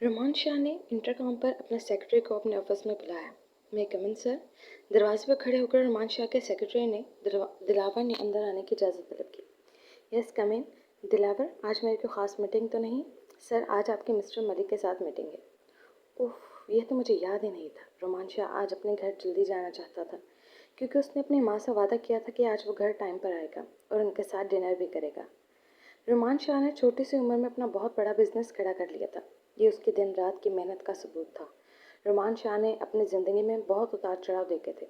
Roman Shah ने intercom पर अपने सेक्रेटरी को अपने ऑफिस में बुलाया। मैं कम इन सर। दरवाजे पर खड़े होकर रोमान शाह के सेक्रेटरी ने दिलावर ने अंदर आने की इजाज़त तलब की। यस कम इन। दिलावर, आज मेरी कोई ख़ास मीटिंग तो नहीं? सर, आज आपके मिस्टर मलिक के साथ मीटिंग है। उफ, यह तो मुझे याद ही नहीं था। रोमान शाह आज अपने घर जल्दी जाना चाहता था क्योंकि उसने अपनी माँ से वादा किया था कि आज वो घर टाइम पर आएगा और उनके साथ डिनर भी करेगा। रोमान शाह ने छोटी सी उम्र में अपना बहुत बड़ा बिजनेस खड़ा कर लिया था। ये उसकी दिन रात की मेहनत का सबूत था। रोमान शाह ने अपनी ज़िंदगी में बहुत उतार चढ़ाव देखे थे,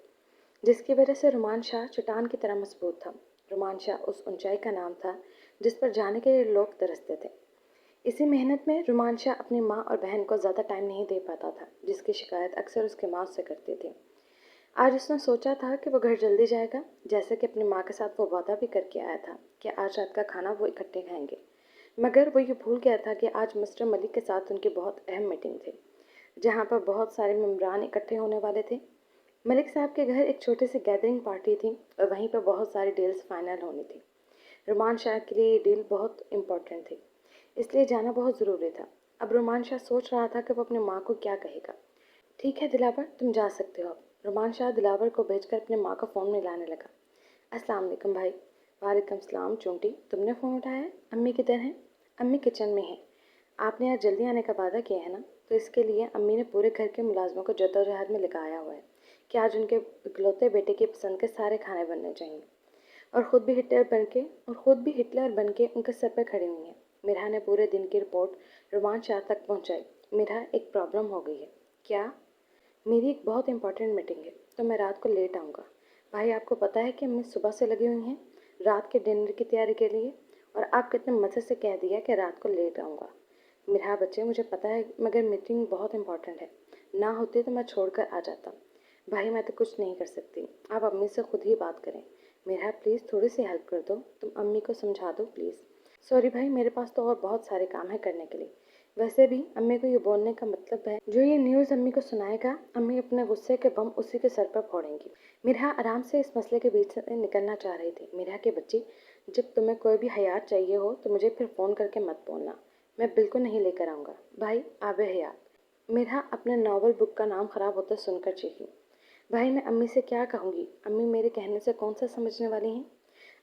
जिसकी वजह से रोमान शाह चट्टान की तरह मजबूत था। रोमान शाह उस ऊंचाई का नाम था जिस पर जाने के लिए लोग तरसते थे। इसी मेहनत में रोमान शाह अपनी माँ और बहन को ज़्यादा टाइम नहीं दे पाता था, जिसकी शिकायत अक्सर उसकी माँ उससे करती थी। आज उसने सोचा था कि वो घर जल्दी जाएगा, जैसे कि अपनी माँ के साथ वो वादा भी करके आया था कि आज रात का खाना वो इकट्ठे खाएंगे। मगर वो ये भूल गया था कि आज मिस्टर मलिक के साथ उनकी बहुत अहम मीटिंग थी, जहाँ पर बहुत सारे मेम्बरान इकट्ठे होने वाले थे। मलिक साहब के घर एक छोटी सी गैदरिंग पार्टी थी और वहीं पर बहुत सारी डील्स फाइनल होनी थी। रोमान शाह के लिए ये डील बहुत इम्पोर्टेंट थी, इसलिए जाना बहुत ज़रूरी था। अब रोमान शाह सोच रहा था कि वो अपनी माँ को क्या कहेगा। ठीक है दिलावर, तुम जा सकते हो अब। रोमान शाह दिलावर को भेजकर अपनी माँ को फ़ोन मिलाने लगा। अस्सलाम वालेकुम भाई। वालेकुम सलाम चोंटी, तुमने फ़ोन उठाया है? अम्मी किधर हैं? अम्मी किचन में हैं। आपने आज जल्दी आने का वादा किया है ना, तो इसके लिए अम्मी ने पूरे घर के मुलाजमों को जद्दोजहद में लगाया हुआ है कि आज उनके इकलौते बेटे की पसंद के सारे खाने बनने चाहिए। और ख़ुद भी हिटलर बन के उनके सर पर खड़ी हुई हैं। मिरहा ने पूरे दिन की रिपोर्ट रोमान शाह तक पहुंचाई। मिरहा, एक प्रॉब्लम हो गई है। क्या? मेरी एक बहुत इंपॉर्टेंट मीटिंग है, तो मैं रात को लेट आऊँगा। भाई, आपको पता है कि अम्मी सुबह से लगी हुई हैं रात के डिनर की तैयारी के लिए, और आप कितने मज़े से कह दिया कि रात को लेट आऊँगा। मिरहा बच्चे, मुझे पता है, मगर मीटिंग बहुत इंपॉर्टेंट है। ना होती तो मैं छोड़कर आ जाता। भाई, मैं तो कुछ नहीं कर सकती, आप अम्मी से खुद ही बात करें। मिरहा प्लीज़ थोड़ी सी हेल्प कर दो, तुम अम्मी को समझा दो प्लीज़। सॉरी भाई, मेरे पास तो और बहुत सारे काम है करने के लिए। वैसे भी अम्मी को ये बोलने का मतलब है, जो ये न्यूज़ अम्मी को सुनाएगा, अम्मी अपने गुस्से के बम उसी के सर पर फोड़ेंगी। मिरहा आराम से इस मसले के बीच से निकलना चाह रही थी। मिरहा के बच्ची, जब तुम्हें कोई भी हयात चाहिए हो तो मुझे फिर फ़ोन करके मत बोलना, मैं बिल्कुल नहीं लेकर आऊँगा। भाई, आबे हयात। मिरहा अपने नावल बुक का नाम ख़राब होता सुनकर चीखी। भाई, मैं अम्मी से क्या कहूँगी? अम्मी मेरे कहने से कौन सा समझने वाली हैं?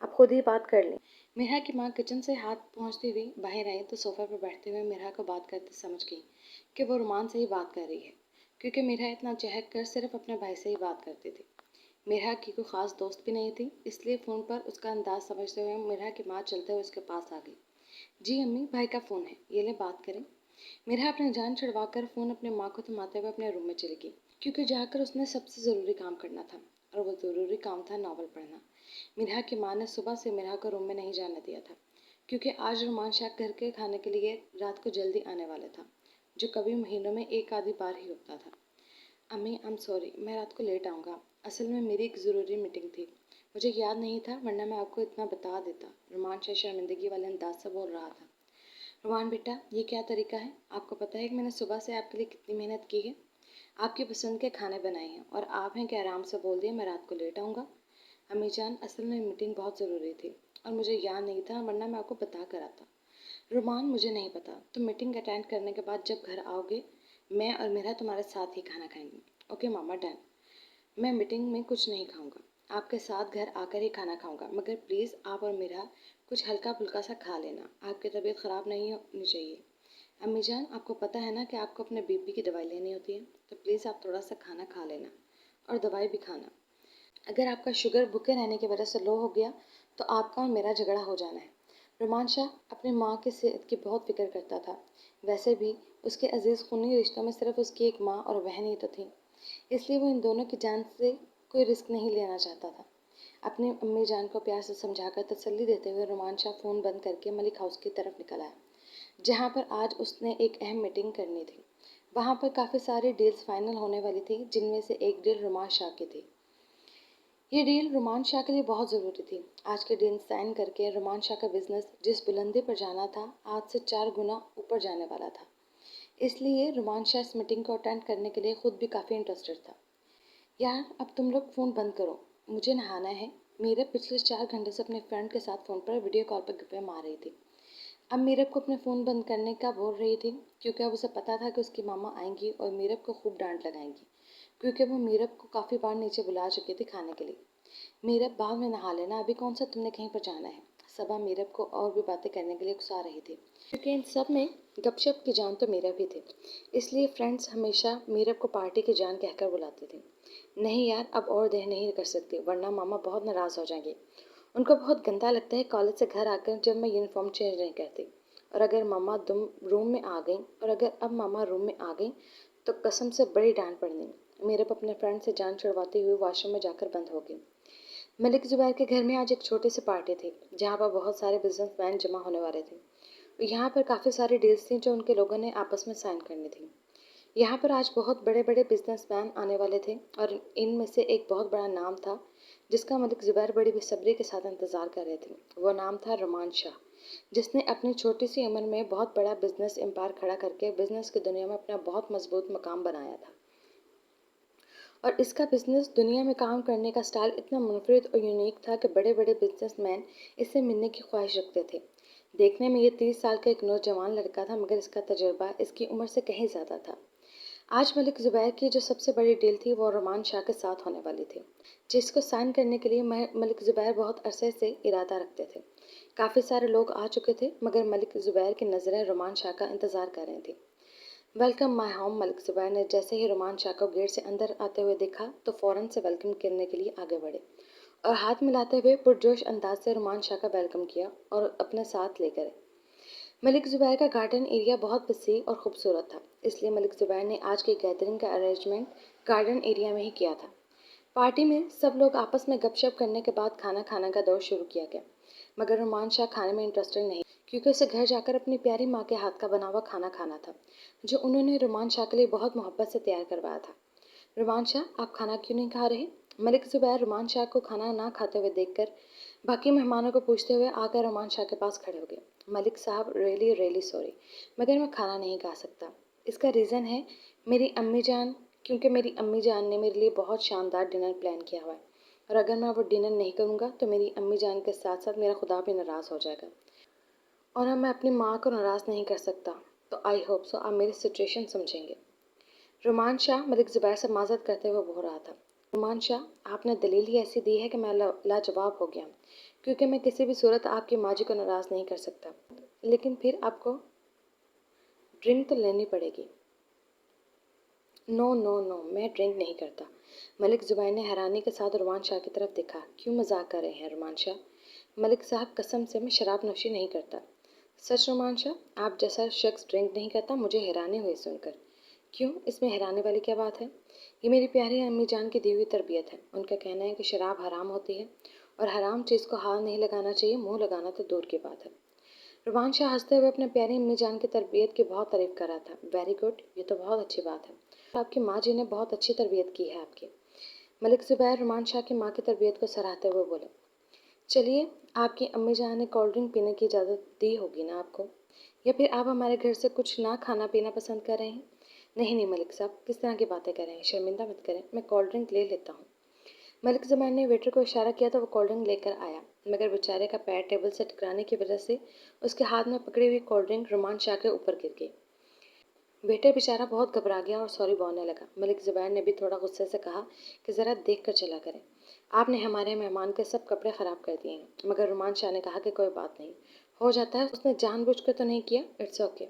आप खुद ही बात कर लें। मिरहा की माँ किचन से हाथ पहुँचती हुई बाहर आई तो सोफा पर बैठते हुए मिरहा को बात करते समझ गई कि वो रोमान से ही बात कर रही है, क्योंकि मिरहा इतना चहक कर सिर्फ अपने भाई से ही बात करती थी। मिरहा की कोई ख़ास दोस्त भी नहीं थी, इसलिए फ़ोन पर उसका अंदाज़ समझते हुए मिरहा की माँ चलते हुए उसके पास आ गई। जी अम्मी, भाई का फ़ोन है, ये ले बात करें। मिरहा अपनी जान छुड़वाकर फ़ोन अपनी माँ को थमाते हुए अपने रूम में चली गई, क्योंकि जाकर उसने सबसे ज़रूरी काम करना था, और वो ज़रूरी काम था नावल पढ़ना। मिरहा की माँ ने सुबह से मिरहा को रूम में नहीं जाने दिया था, क्योंकि आज रोमान शाह घर के खाने के लिए रात को जल्दी आने वाला था, जो कभी महीनों में एक आधी बार ही होता था। अम्मी, आई एम सॉरी, मैं रात को लेट आऊँगा। असल में मेरी एक ज़रूरी मीटिंग थी, मुझे याद नहीं था, वरना मैं आपको इतना बता देता। रोमान शाह शर्मिंदगी वाले अंदाज से बोल रहा था। रोमान बेटा, ये क्या तरीका है? आपको पता है कि मैंने सुबह से आपके लिए कितनी मेहनत की है, आपकी पसंद के खाने बनाए हैं, और आप हैं कि आराम से बोल दिए मैं रात को लेट आऊँगा। अम्मी जान, असल में मीटिंग बहुत ज़रूरी थी और मुझे याद नहीं था, वरना मैं आपको बता कर आता। रोमान, मुझे नहीं पता, तुम मीटिंग अटेंड करने के बाद जब घर आओगे, मैं और मेरा तुम्हारे साथ ही खाना खाएंगे। ओके मामा, डन। मैं मीटिंग में कुछ नहीं खाऊंगा, आपके साथ घर आकर ही खाना खाऊंगा, मगर प्लीज़ आप और मेरा कुछ हल्का फुल्का सा खा लेना, आपकी तबीयत ख़राब नहीं होनी चाहिए। अम्मी जान, आपको पता है ना कि आपको अपने बीपी की दवाई लेनी होती है, तो प्लीज़ आप थोड़ा सा खाना खा लेना और दवाई भी खाना। अगर आपका शुगर भूखे रहने की वजह से लो हो गया तो आपका और मेरा झगड़ा हो जाना है। रोमान शाह अपनी माँ की सेहत की बहुत फिक्र करता था। वैसे भी उसके अजीज़ खूनी रिश्तों में सिर्फ उसकी एक माँ और बहन ही तो थी, इसलिए वो इन दोनों की जान से कोई रिस्क नहीं लेना चाहता था। अपनी अम्मी जान को प्यार से समझाकर तसल्ली देते हुए रोमान शाह फ़ोन बंद करके मलिक हाउस की तरफ निकल आया, जहाँ पर आज उसने एक अहम मीटिंग करनी थी। वहाँ पर काफ़ी सारी डील्स फाइनल होने वाली थी, जिनमें से एक डील रोमान शाह की थी। ये डील रोमान शाह के लिए बहुत ज़रूरी थी। आज के दिन साइन करके रोमान शाह का बिजनेस जिस बुलंदी पर जाना था, आज से 4 गुना ऊपर जाने वाला था। इसलिए रोमान शाह इस मीटिंग को अटेंड करने के लिए खुद भी काफ़ी इंटरेस्टेड था। यार, अब तुम लोग फ़ोन बंद करो, मुझे नहाना है। मेरे पिछले 4 घंटे से अपने फ्रेंड के साथ फ़ोन पर वीडियो कॉल पर गप्पे मार रही थी। अब मीरब को अपना फ़ोन बंद करने का बोल रही थी, क्योंकि अब उसे पता था कि उसकी मामा आएंगी और मीरब को खूब डांट लगाएंगी, क्योंकि वो मीरब को काफ़ी बार नीचे बुला चुकी थी खाने के लिए। मीरब, बाद में नहा लेना, अभी कौन सा तुमने कहीं पर जाना है। सबा मीरब को और भी बातें करने के लिए उकसा रही थी, क्योंकि इन सब में गपशप की जान तो मीरब ही थे। इसलिए फ्रेंड्स हमेशा मीरब को पार्टी की जान कहकर बुलाते थे। नहीं यार, अब और देर नहीं कर सकती, वरना मामा बहुत नाराज़ हो जाएंगे। उनको बहुत गंदा लगता है कॉलेज से घर आकर जब मैं यूनिफॉर्म चेंज नहीं करती। और अगर मामा तुम रूम में आ गई और अगर अब मामा रूम में आ गई तो कसम से बड़ी डांट पड़नी। मीरब अपने फ्रेंड से जान छुड़वाते हुए वॉशरूम में जाकर बंद हो गई। मलिक ज़ुबैर के घर में आज एक छोटी सी पार्टी थी, जहाँ पर बहुत सारे बिजनेसमैन जमा होने वाले थे। यहाँ पर काफ़ी सारी डील्स थी जो उनके लोगों ने आपस में साइन करनी थी। यहाँ पर आज बहुत बड़े बड़े बिजनेसमैन आने वाले थे और इनमें से एक बहुत बड़ा नाम था जिसका मलिक ज़ुबैर बड़ी बेसब्री के साथ इंतज़ार कर रहे थे। वो नाम था रुमान शाह, जिसने अपनी छोटी सी उम्र में बहुत बड़ा बिजनेस एम्पायर खड़ा करके बिजनेस की दुनिया में अपना बहुत मजबूत मकाम बनाया था। और इसका बिजनेस दुनिया में काम करने का स्टाइल इतना मुनफरिद और यूनिक था कि बड़े बड़े बिजनेसमैन इससे मिलने की ख्वाहिश रखते थे। देखने में ये 30 साल का एक नौजवान लड़का था, मगर इसका तजुर्बा इसकी उम्र से कहीं ज़्यादा था। आज मलिक ज़ुबैर की जो सबसे बड़ी डील थी वो रुमान शाह के साथ होने वाली थी, जिसको साइन करने के लिए मलिक ज़ुबैर बहुत अरसे से इरादा रखते थे। काफ़ी सारे लोग आ चुके थे, मगर मलिक ज़ुबैर की नज़रें रुमान शाह का इंतज़ार कर रही थी। Welcome my home. Malik Zubair ने जैसे ही रुमान शाह को गेट से अंदर आते हुए देखा तो फ़ौरन से वेलकम करने के लिए आगे बढ़े और हाथ मिलाते हुए पुरजोश अंदाज से रुमान शाह का वेलकम किया और अपने साथ ले गए। मलिक ज़ुबैर का गार्डन एरिया बहुत वसी और ख़ूबसूरत था, इसलिए मलिक ज़ुबैर ने आज की गैदरिंग का अरेंजमेंट गार्डन एरिया में ही किया था। पार्टी में सब लोग आपस में गपशप करने के बाद खाना खाने का दौर शुरू किया गया, मगर रुमान शाह खाने में इंटरेस्टेड नहीं, क्योंकि उसे घर जाकर अपनी प्यारी माँ के हाथ का बना हुआ खाना खाना था, जो उन्होंने रुमान शाह के लिए बहुत मोहब्बत से तैयार करवाया था। रुमान शाह, आप खाना क्यों नहीं खा रहे। मलिक ज़ुबैर रुमान शाह को खाना ना खाते हुए देखकर बाकी मेहमानों को पूछते हुए आकर रुमान शाह के पास खड़े हो गए। मलिक साहब, रियली रियली सॉरी, मगर मैं खाना नहीं खा सकता। इसका रीज़न है मेरी अम्मी जान, क्योंकि मेरी अम्मी जान ने मेरे लिए बहुत शानदार डिनर प्लान किया हुआ है, और अगर मैं वो डिनर नहीं करूँगा तो मेरी अम्मी जान के साथ साथ मेरा खुदा भी नाराज़ हो जाएगा, और अब मैं अपनी माँ को नाराज़ नहीं कर सकता। तो आई होप सो आप मेरी सिचुएशन समझेंगे। रुमान शाह मलिक ज़ुबैर से माजत करते हुए बोल रहा था। रुमान शाह, आपने दलील ही ऐसी दी है कि मैं लाजवाब हो गया, क्योंकि मैं किसी भी सूरत आपकी माँ जी को नाराज़ नहीं कर सकता, लेकिन फिर आपको ड्रिंक तो लेनी पड़ेगी। नो नो नो, मैं ड्रिंक नहीं करता। मलिक ज़ुबैर ने हैरानी के साथ रुमान शाह की तरफ देखा। क्यों मजाक कर रहे हैं रुमान शाह। मलिक साहब, कसम से मैं शराब नोशी नहीं करता। सच रुमान शाह, आप जैसा शख्स ड्रिंक नहीं करता। मुझे हैरानी हुई सुनकर। क्यों, इसमें हैरानी वाली क्या बात है। ये मेरी प्यारी अम्मी जान की दी हुई तरबियत है। उनका कहना है कि शराब हराम होती है और हराम चीज़ को हाथ नहीं लगाना चाहिए, मुंह लगाना तो दूर की बात है। रुमान शाह हंसते हुए अपने प्यारी अम्मी जान की तरबियत की बहुत तारीफ कर रहा था। वेरी गुड, ये तो बहुत अच्छी बात है। आपकी माँ जी ने बहुत अच्छी तरबियत की है आपकी। मलिक ज़ुबैर रुमान शाह की माँ की तरबियत को सराहते हुए बोले। चलिए, आपकी अम्मी जान ने कोल्ड ड्रिंक पीने की इजाज़त दी होगी ना आपको, या फिर आप हमारे घर से कुछ ना खाना पीना पसंद कर रहे हैं। नहीं नहीं मलिक साहब, किस तरह की बातें कर रहे हैं, शर्मिंदा मत करें, मैं कोल्ड ड्रिंक ले लेता हूँ। मलिक ज़ुबैर ने वेटर को इशारा किया तो वो कोल्ड ड्रिंक लेकर आया, मगर बेचारे का पैर टेबल से टकराने की वजह से उसके हाथ में पकड़ी हुई कोल्ड ड्रिंक रुमान शाह के ऊपर गिर गई। वेटर बेचारा बहुत घबरा गया और सॉरी बोलने लगा। मलिक ज़ुबैर ने भी थोड़ा गुस्से से कहा कि ज़रा देख कर चला करें, आपने हमारे मेहमान के सब कपड़े ख़राब कर दिए हैं। मगर रुमान शाह ने कहा कि कोई बात नहीं, हो जाता है, उसने जानबूझकर तो नहीं किया, इट्स ओके।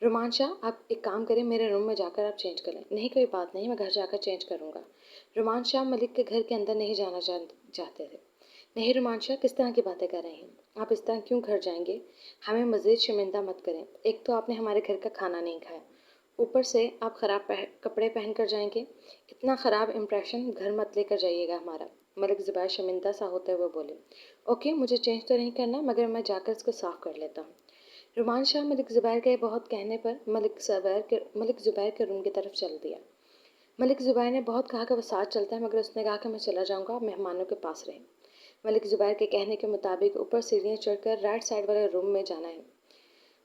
रुमान शाह, आप एक काम करें, मेरे रूम में जाकर आप चेंज कर लें। नहीं, कोई बात नहीं, मैं घर जाकर चेंज करूँगा। रुमान शाह मलिक के घर के अंदर नहीं जाना चाहते थे। नहीं रुमान शाह, किस तरह की बातें कर रहे हैं आप, इस तरह क्यों घर जाएंगे। हमें मज़ीद शर्मिंदा मत करें। एक तो आपने हमारे घर का खाना नहीं खाया, ऊपर से आप ख़राब कपड़े पहन कर जाएंगे। इतना ख़राब इम्प्रेशन घर मत लेकर जाइएगा हमारा। मलिक ज़ुबैर शर्मिंदा सा होते हुए बोले। ओके, मुझे चेंज तो नहीं करना, मगर मैं जाकर इसको साफ़ कर लेता हूँ। रुमान शाह मलिक ज़ुबैर के बहुत कहने पर मलिक ज़ुबैर के रूम की तरफ चल दिया। मलिक ज़ुबैर ने बहुत कहा कि वो साथ चलता है, मगर उसने कहा कि मैं चला जाऊँगा, आप मेहमानों के पास रहें। मलिक ज़ुबैर के कहने के मुताबिक ऊपर सीढ़ियाँ चढ़कर राइट साइड वाले रूम में जाना है।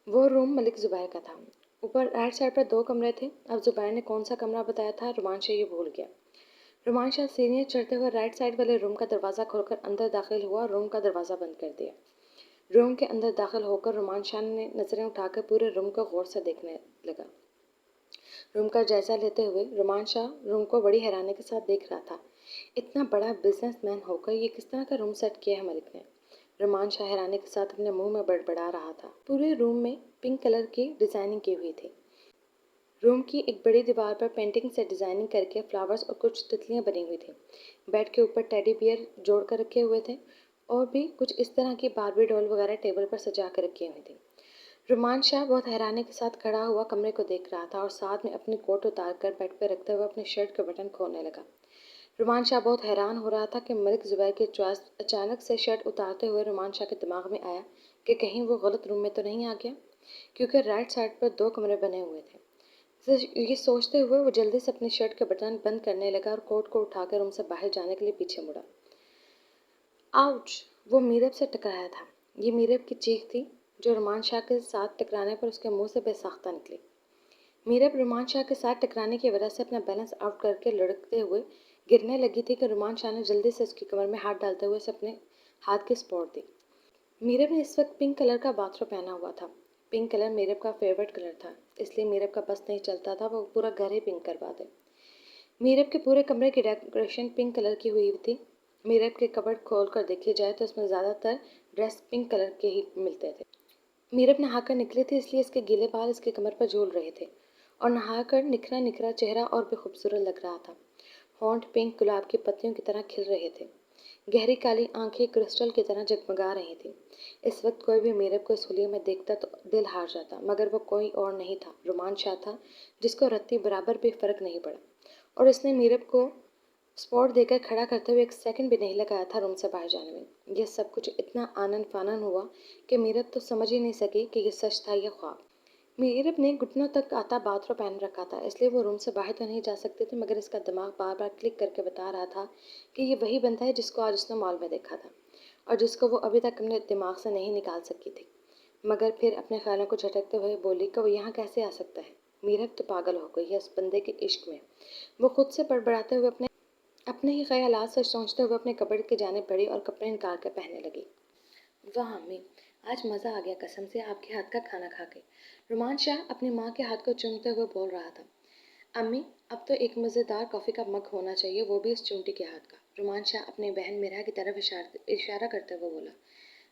वो रूम मलिक ज़ुबैर का था। ऊपर राइट साइड पर 2 कमरे थे। अब ज़ुबैर ने कौन सा कमरा बताया था, रुमान शाह ये भूल गया। रुमान शाह सीढ़ियाँ चढ़ते हुए राइट साइड वाले रूम का दरवाज़ा खोलकर अंदर दाखिल हुआ और रूम का दरवाज़ा बंद कर दिया। रूम के अंदर दाखिल होकर रुमान शाह ने नज़रें उठाकर पूरे रूम को गौर से देखने लगा। रूम का जायजा लेते हुए रुमान शाह रूम को बड़ी हैरानी के साथ देख रहा था। इतना बड़ा बिजनेसमैन होकर ये किस तरह का रूम सेट किया है मलिक ने? रुमान शाह हैरानी के साथ अपने मुंह में बड़बड़ा रहा था। पूरे रूम में पिंक कलर की डिजाइनिंग की हुई थी। रूम की एक बड़ी दीवार पर पेंटिंग से डिजाइनिंग करके फ्लावर्स और कुछ तितलियां बनी हुई थी। बेड के ऊपर टेडी बियर जोड़ कर रखे हुए थे और भी कुछ इस तरह की बारबी डॉल वगैरह टेबल पर सजा कर रखी हुई थी। रुमान शाह बहुत हैरानी के साथ खड़ा हुआ कमरे को देख रहा था और साथ में अपनी कोट उतार कर बेड पर रखते हुए अपने शर्ट का बटन खोलने लगा। रुमान शाह बहुत हैरान हो रहा था कि मलिक ज़ुबैर की चॉइस अचानक से शर्ट उतारते हुए रुमान शाह के दिमाग में आया कि कहीं वो गलत रूम में तो नहीं आ गया, क्योंकि राइट साइड पर 2 कमरे बने हुए थे। ये सोचते हुए वो जल्दी से अपनी शर्ट का बटन बंद करने लगा और कोट को उठाकर रूम से बाहर जाने के लिए पीछे मुड़ा। आउच! वो मीरब से टकराया था। ये मीरब की चीख थी जो रुमान शाह के साथ टकराने पर उसके मुंह से बेसाख्ता निकली। मीरब रुमान शाह के साथ टकराने की वजह से अपना बैलेंस आउट करके लुढ़कते हुए गिरने लगी थी कि रुमान शाह ने जल्दी से उसकी कमर में हाथ डालते हुए उसे अपने हाथ की सपोर्ट दी। मीरब ने इस वक्त पिंक कलर का बाथरोब पहना हुआ था। पिंक कलर मीरब का फेवरेट कलर था, इसलिए मीरब का बस नहीं चलता था वो पूरा घर ही पिंक करवा दे। मीरब के पूरे कमरे की डेकोरेशन पिंक कलर की हुई थी। मीरब के कबर्ड खोल कर देखी जाए तो उसमें ज़्यादातर ड्रेस पिंक कलर के ही मिलते थे। मीरब नहाकर निकली थी, इसलिए इसके गीले बाल इसके कमर पर झूल रहे थे और नहाकर निखरा निखरा चेहरा और भी खूबसूरत लग रहा था। होंठ पिंक गुलाब की पत्तियों की तरह खिल रहे थे। गहरी काली आंखें क्रिस्टल की तरह जगमगा रही थी। इस वक्त कोई भी मीरब को इस हुलिये में देखता तो दिल हार जाता, मगर वो कोई और नहीं था, रुमान शाह था, जिसको रत्ती बराबर भी फर्क नहीं पड़ा और उसने मीरब को स्पॉट देकर खड़ा करते हुए 1 सेकंड भी नहीं लगाया था रूम से बाहर जाने में। यह सब कुछ इतना आनन फानन हुआ कि मीरब तो समझ ही नहीं सकी कि यह सच था या ख्वाब। मीरब ने घुटनों तक आता बाथरोब पहन रखा था, इसलिए वो रूम से बाहर तो नहीं जा सकती थी, मगर इसका दिमाग बार बार क्लिक करके बता रहा था कि ये वही बंदा है जिसको आज उसने मॉल में देखा था और जिसको वो अभी तक अपने दिमाग से नहीं निकाल सकी थी। मगर फिर अपने ख्यालों को झटकते हुए बोली कि वो यहाँ कैसे आ सकता है। मीरब तो पागल हो गई है उस बंदे के इश्क में। वो खुद से बड़बड़ाते हुए अपने ही ख्यालात से सोचते हुए अपने कपड़े की जानिब बढ़ी और कपड़े निकाल कर पहनने लगी। वाह अम्मी, आज मज़ा आ गया कसम से आपके हाथ का खाना खा के। रुमान शाह अपनी माँ के हाथ को चूमते हुए बोल रहा था। अम्मी, अब तो एक मज़ेदार कॉफ़ी का मग होना चाहिए, वो भी उस चूंटी के हाथ का। रुमान शाह अपनी बहन मिरा की तरफ इशारा करते हुए बोला।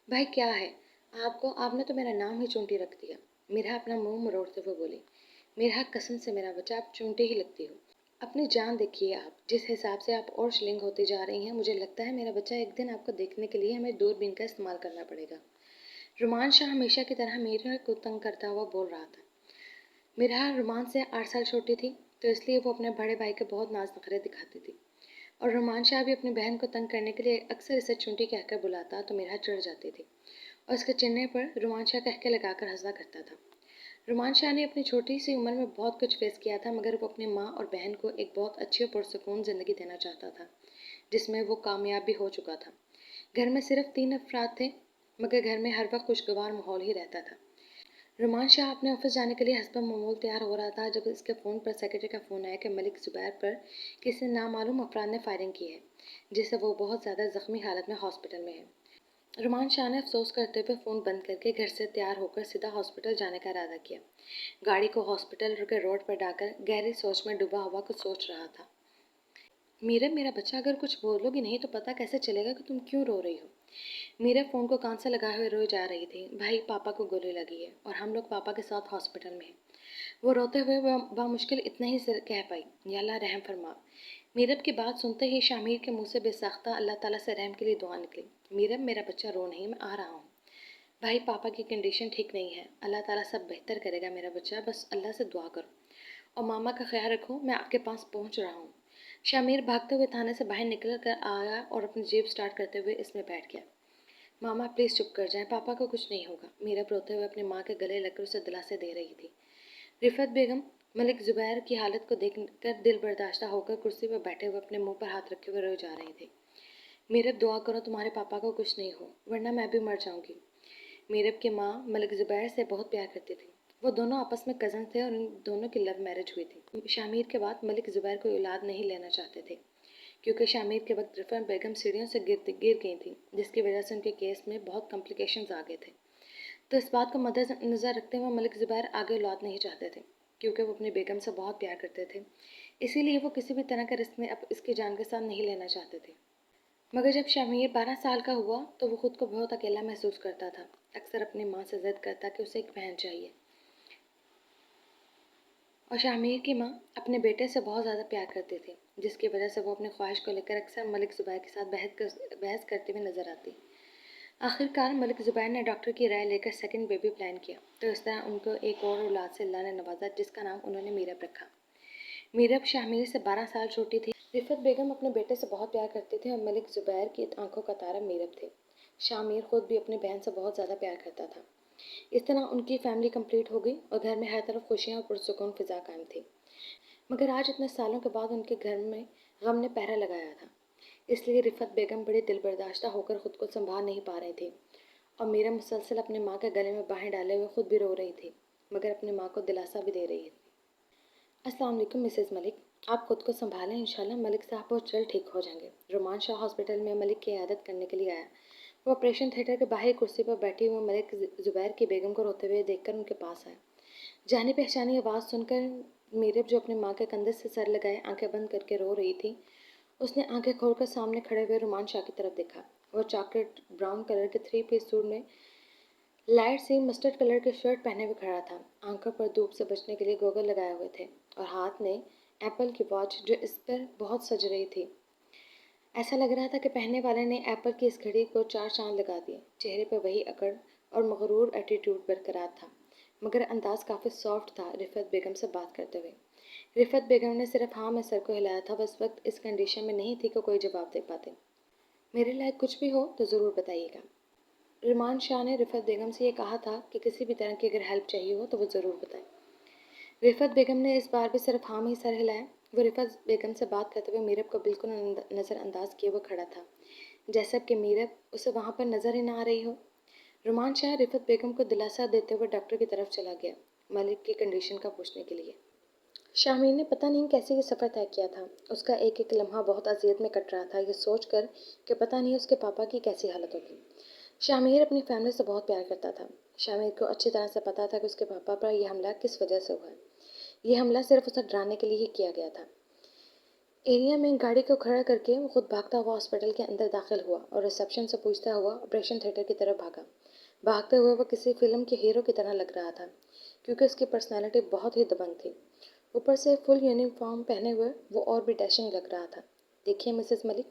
भाई क्या है आपको, आपने तो मेरा नाम ही चूंटी रख दिया। मिरा अपना मुंह मरोड़ते हुए बोली। मिरा कसम से मेरा बच्चा, आप चूंटी ही लगती हो। अपनी जान देखिए आप, जिस हिसाब से आप और शिलिंग होती जा रही हैं, मुझे लगता है मेरा बच्चा एक दिन आपको देखने के लिए हमें दूरबीन का इस्तेमाल करना पड़ेगा। रुमान शाह हमेशा की तरह मीरा को तंग करता हुआ बोल रहा था। मीरा रुमान से 8 साल छोटी थी, तो इसलिए वो अपने बड़े भाई के बहुत नाज नखरे दिखाती थी और रुमान शाह भी अपनी बहन को तंग करने के लिए अक्सर इसे चुंटी कहकर बुलाता तो मीरा चिढ़ जाती थी और उसके चिढ़ने पर रुमान शाह कह के लगाकर हंसा करता था। रुमान शाह ने अपनी छोटी सी उम्र में बहुत कुछ फेस किया था, मगर वो अपनी माँ और बहन को एक बहुत अच्छी और पुरसुकून ज़िंदगी देना चाहता था, जिसमें वो कामयाब भी हो चुका था। घर में सिर्फ 3 अफराद थे, मगर घर में हर वक्त खुशगवार माहौल ही रहता था। रुमान शाह अपने ऑफिस जाने के लिए हसब मामूल तैयार हो रहा था जब इसके फ़ोन पर सेक्रेटरी का फ़ोन आया कि मलिक ज़ुबैर पर किसी नामालूम अफराद ने फायरिंग की है, जिससे वो बहुत ज़्यादा ज़ख्मी हालत में हॉस्पिटल में है। रुमान शाह ने अफसोस करते हुए फ़ोन बंद करके घर से तैयार होकर सीधा हॉस्पिटल जाने का इरादा किया। गाड़ी को हॉस्पिटल के रोड पर डालकर गहरी सोच में डूबा हुआ कुछ सोच रहा था। मीरा, मेरा बच्चा, अगर कुछ बोलोगी नहीं तो पता कैसे चलेगा कि तुम क्यों रो रही हो। मीरा फ़ोन को कान से लगाए हुए रोई जा रही थी। भाई, पापा को गोली लगी है और हम लोग पापा के साथ हॉस्पिटल में हैं। वो रोते हुए बामुश्किल इतना ही से कह पाई, या अल्लाह रहम फरमा। मीरब की बात सुनते ही शामिर के मुंह से बेसाख्ता अल्लाह ताला से रहम के लिए दुआ निकली। मीरब, मेरा बच्चा रो नहीं, मैं आ रहा हूँ। भाई, पापा की कंडीशन ठीक नहीं है, अल्लाह ताला सब बेहतर करेगा मेरा बच्चा, बस अल्लाह से दुआ करो और मामा का ख्याल रखो, मैं आपके पास पहुँच रहा हूँ। शामिर भागते हुए थाने से बाहर निकल कर आया और अपनी जेब स्टार्ट करते हुए इसमें बैठ गया। मामा प्लीज़ चुप कर जाएं, पापा को कुछ नहीं होगा। मीरब रोते हुए अपनी माँ के गले लगकर उसे दिलासे दे रही थी। रिफत बेगम मलिक ज़ुबैर की हालत को देखकर दिल बर्दाश्त होकर कुर्सी पर बैठे हुए अपने मुंह पर हाथ रखे हुए रोए जा रही थी। मीरब, दुआ करो तुम्हारे पापा को कुछ नहीं हो, वरना मैं भी मर जाऊंगी। मीरब की माँ मलिक ज़ुबैर से बहुत प्यार करती थी। वो दोनों आपस में कज़न थे और इन दोनों की लव मैरिज हुई थी। शामिर के बाद मलिक ज़ुबैर कोई औलाद नहीं लेना चाहते थे, क्योंकि शामिर के वक्त रिफत बेगम सीढ़ियों से गिर गई थी, जिसकी वजह से उनके केस में बहुत कॉम्प्लिकेशंस आ गए थे। तो इस बात को मद्देनज़र रखते हुए मलिक ज़ुबैर आगे औलाद नहीं चाहते थे, क्योंकि वो अपनी बेगम से बहुत प्यार करते थे। इसीलिए वो किसी भी तरह का रिस्क में अब इसकी जान के साथ नहीं लेना चाहते थे। मगर जब शामिर 12 साल का हुआ तो वो खुद को बहुत अकेला महसूस करता था। अक्सर अपनी माँ से ज़िद करता कि उसे एक बहन चाहिए, और शामिर की माँ अपने बेटे से बहुत ज़्यादा प्यार करती थी, जिसकी वजह से वो अपनी ख्वाहिश को लेकर अक्सर मलिक ज़ुबैर के साथ बहस करते हुए नजर आती। आखिरकार मलिक ज़ुबैर ने डॉक्टर की राय लेकर सेकंड बेबी प्लान किया, तो इस तरह उनको एक और औलाद से अल्लाह ने नवाजा, जिसका नाम उन्होंने मीरब रखा। मीरब शामिर से 12 साल छोटी थी। रिफत बेगम अपने बेटे से बहुत प्यार करती थी और मलिक ज़ुबैर की आंखों का तारा मीरब थे। शामिर खुद भी अपनी बहन से बहुत ज़्यादा प्यार करता था। इस तरह उनकी फैमिली कंप्लीट हो गई और घर में हर तरफ खुशियाँ और पुरसुकून फिजा कायम थी। मगर आज इतने सालों के बाद उनके घर में गम ने पहरा लगाया था। इसलिए रिफत बेगम बड़ी दिलबर्दाश्ता होकर खुद को संभाल नहीं पा रही थी, और मीरा मुसलसल अपनी माँ के गले में बाहें डाले हुए खुद भी रो रही थी, मगर अपनी माँ को दिलासा भी दे रही थी। अस्सलाम वालेकुम मिसेस मलिक, आप खुद को संभालें, इंशाल्लाह मलिक साहब बहुत जल्द ठीक हो जाएंगे। रोमान शाह हॉस्पिटल में मलिक की इयादत करने के लिए आया। वो ऑपरेशन थिएटर के बाहर कुर्सी पर बैठी हुई मलिक ज़ुबैर की बेगम को रोते हुए देखकर उनके पास आया। जानी पहचानी आवाज़ सुनकर मीरब, जो अपनी माँ के कंधे से सर लगाए आंखें बंद करके रो रही थी, उसने आंखें खोलकर सामने खड़े हुए रोमान शाह की तरफ देखा। वह चॉकलेट ब्राउन कलर के 3 पीस सूट में लाइट सी मस्टर्ड कलर के शर्ट पहने हुए खड़ा था। आंखों पर धूप से बचने के लिए गोगल लगाए हुए थे और हाथ में एप्पल की वॉच, जो इस पर बहुत सज रही थी। ऐसा लग रहा था कि पहनने वाले ने एप्पल की इस घड़ी को 4 चांद लगा दिए। चेहरे पर वही अकड़ और मगरूर एटीट्यूड बरकरार था, मगर अंदाज काफ़ी सॉफ्ट था रिफत बेगम से बात करते हुए। रिफत बेगम ने सिर्फ हाँ में सर को हिलाया था। वह इस वक्त इस कंडीशन में नहीं थी कि कोई जवाब दे पाते। मेरे लायक कुछ भी हो तो ज़रूर बताइएगा। रुमान शाह ने रिफत बेगम से ये कहा था कि किसी भी तरह की अगर हेल्प चाहिए हो तो वो ज़रूर बताएं। रिफत बेगम ने इस बार भी सिर्फ हाँ में ही सर हिलाया। वो रिफत बेगम से बात करते हुए मीरब को बिल्कुल नज़रअंदाज किए हुए खड़ा था, जैसा कि मीरब उसे वहाँ पर नज़र ही ना आ रही हो। रुमान शाह रिफत बेगम को दिलासा देते हुए डॉक्टर की तरफ चला गया, मलिक की कंडीशन का पूछने के लिए। शामिर ने पता नहीं कैसे ये सफ़र तय किया था। उसका एक एक लम्हा बहुत अजियत में कट रहा था, ये सोच कर कि पता नहीं उसके पापा की कैसी हालत होगी। शामिर अपनी फैमिली से बहुत प्यार करता था। शामिर को अच्छी तरह से पता था कि उसके पापा पर यह हमला किस वजह से हुआ है। यह हमला सिर्फ उसे डराने के लिए ही किया गया था। एरिया में गाड़ी को खड़ा करके वो खुद भागता हुआ हॉस्पिटल के अंदर दाखिल हुआ और रिसेप्शन से पूछता हुआ ऑपरेशन थिएटर की तरफ भागा। भागते हुए वह किसी फिल्म के हीरो की तरह लग रहा था, क्योंकि उसकी पर्सनैलिटी बहुत ही दबंग थी। ऊपर से फुल यूनिफॉर्म पहने हुए वो और भी डैशिंग लग रहा था। देखिए मिसेस मलिक,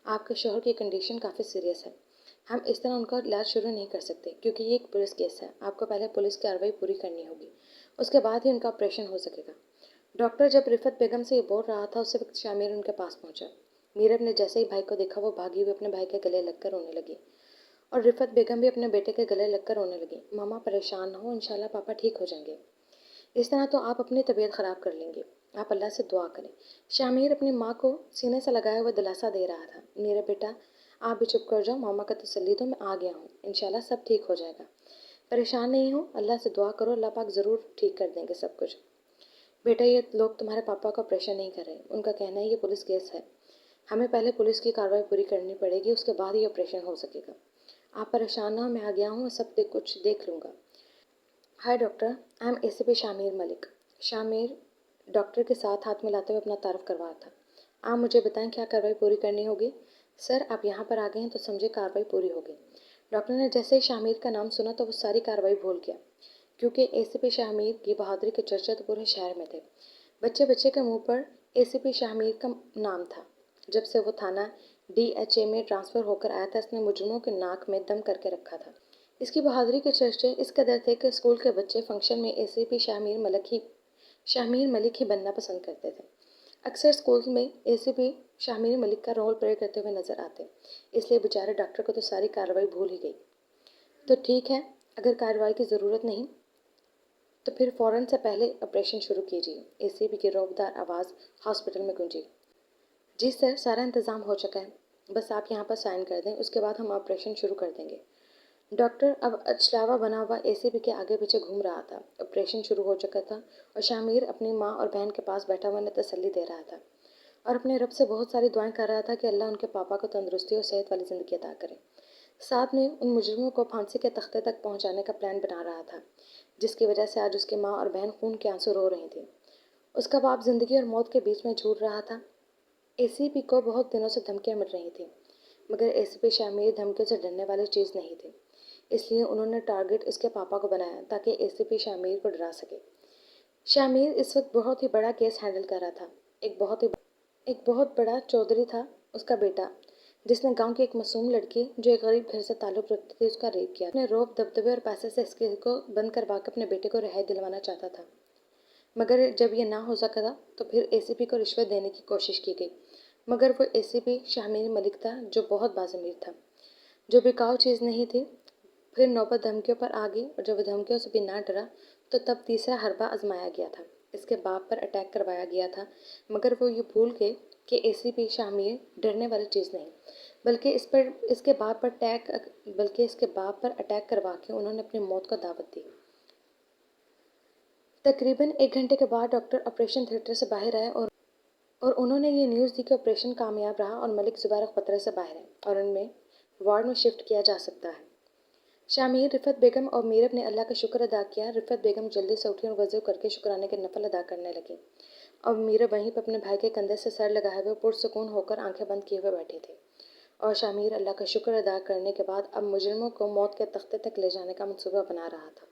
आपके शोहर की कंडीशन काफ़ी सीरियस है। हम इस तरह उनका इलाज शुरू नहीं कर सकते, क्योंकि ये एक पुलिस केस है। आपको पहले पुलिस की कार्रवाई पूरी करनी होगी, उसके बाद ही उनका ऑपरेशन हो सकेगा। डॉक्टर जब रिफत बेगम से ये बोल रहा था, उसी वक्त शामिर उनके पास पहुंचा। मीरब ने जैसे ही भाई को देखा, वो भागी हुई अपने भाई के गले लगकर रोने लगी, और रिफत बेगम भी अपने बेटे के गले लगकर रोने लगी। मामा परेशान न हो, इंशाल्लाह पापा ठीक हो जाएंगे। इस तरह तो आप अपनी तबीयत ख़राब कर लेंगे। आप अल्लाह से दुआ करें। शामिर अपनी माँ को सीने से लगाए हुए दिलासा दे रहा था। मेरा बेटा, आप भी चुप कर जाओ, मामा का तसल्ली दो, मैं आ गया हूँ, इंशाल्लाह सब ठीक हो जाएगा। परेशान नहीं हो, अल्लाह से दुआ करो, अल्लाह पाक ज़रूर ठीक कर देंगे सब कुछ। बेटा, ये लोग तुम्हारे पापा का ऑपरेशन नहीं कर रहे। उनका कहना है ये पुलिस केस है। हमें पहले पुलिस की कार्रवाई पूरी करनी पड़ेगी, उसके बाद ही ऑपरेशन हो सकेगा। आप परेशान ना हो, मैं आ गया हूँ, सब कुछ देख लूँगा। हाय doctor, I am ACP Shamir Malik. Shamir doctor के साथ हाथ मिलाते हुए अपना तारुफ करवा था। आप मुझे बताएं, क्या कार्रवाई पूरी करनी होगी? सर, आप यहाँ पर आ गए हैं तो समझे कार्रवाई पूरी होगी। डॉक्टर ने जैसे ही शामिर का नाम सुना तो वो सारी कार्रवाई भूल गया, क्योंकि एसीपी शामिर की बहादुरी के चर्चे तो पूरे शहर में थे। बच्चे बच्चे के मुंह पर एसीपी शामिर का नाम था। जब से वो थाना डीएचए में ट्रांसफ़र होकर आया था, इसने मुजरिमों के नाक में दम करके रखा था। इसकी बहादुरी के चर्चे इस कदर थे कि स्कूल के बच्चे फंक्शन में एसीपी शामिर मलिक ही बनना पसंद करते थे। अक्सर स्कूल में एसीपी शामिर मलिक का रोल प्ले करते हुए नजर आते, इसलिए बेचारे डॉक्टर को तो सारी कार्रवाई भूल ही गई। तो ठीक है, अगर कार्रवाई की ज़रूरत नहीं तो फिर फ़ौरन से पहले ऑपरेशन शुरू कीजिए। एसीपी की रौबदार आवाज़ हॉस्पिटल में गूंजी। जी सर, सारा इंतज़ाम हो चुका है, बस आप यहाँ पर साइन कर दें, उसके बाद हम ऑपरेशन शुरू कर देंगे। डॉक्टर अब अचलावा बना हुआ एसीपी के आगे पीछे घूम रहा था। ऑपरेशन शुरू हो चुका था और शामिर अपनी माँ और बहन के पास बैठा हुआ उन्हें तसल्ली दे रहा था। और अपने रब से बहुत सारी दुआएं कर रहा था कि अल्लाह उनके पापा को तंदुरुस्ती और सेहत वाली ज़िंदगी अता करे। साथ में उन मुजरिमों को फांसी के तख्ते तक पहुंचाने का प्लान बना रहा था, जिसकी वजह से आज उसकी माँ और बहन खून के आंसू रो रही थी। उसका बाप जिंदगी और मौत के बीच में झूल रहा था। एसीपी को बहुत दिनों से धमकियां मिल रही थी, मगर एसीपी शामिर धमकियों से डरने वाली चीज़ नहीं थी। इसलिए उन्होंने टारगेट उसके पापा को बनाया ताकि एसीपी शामिर को डरा सके। शामिर इस वक्त बहुत ही बड़ा केस हैंडल कर रहा था। एक बहुत बड़ा चौधरी था, उसका बेटा, जिसने गांव की एक मासूम लड़की जो एक गरीब घर से ताल्लुक़ रखती थी उसका रेप किया। अपने रौब दबदबे और पैसे से इसके को बंद करवा के अपने बेटे को रिहाई दिलवाना चाहता था, मगर जब ये ना हो सका तो फिर एसीपी को रिश्वत देने की कोशिश की गई, मगर वो एसीपी शामिर मलिक था जो बहुत बाज़मीर था, जो बिकाऊ चीज़ नहीं थी। फिर नौबत धमकियों पर आ गई और जब वह धमकियों से भी ना डरा तो तब तीसरा हरबा आजमाया गया था। इसके बाप पर अटैक करवाया गया था, मगर वो ये भूल गए कि एसीपी शामिर डरने वाली चीज़ नहीं, बल्कि इसके बाप पर अटैक करवा के उन्होंने अपनी मौत को दावत दी। तकरीबन 1 घंटे के बाद डॉक्टर ऑपरेशन थिएटर से बाहर आए और उन्होंने ये न्यूज़ दी कि ऑपरेशन कामयाब रहा और मलिक ज़ुबैर खतरे से बाहर है और उनमें वार्ड में शिफ्ट किया जा सकता है। शामिर, रिफ़त बेगम और मीरब ने अल्लाह का शुक्र अदा किया। रिफ़त बेगम जल्दी से उठी और वज़ू करके शुक्राने के नफल अदा करने लगी और मीरब वहीं पर अपने भाई के कंधे से सर लगाए हुए पुरसुकून होकर आंखें बंद किए हुए बैठी थी। और शामिर अल्लाह का शुक्र अदा करने के बाद अब मुजरिमों को मौत के तख्ते तक ले जाने का मंसूबा बना रहा था।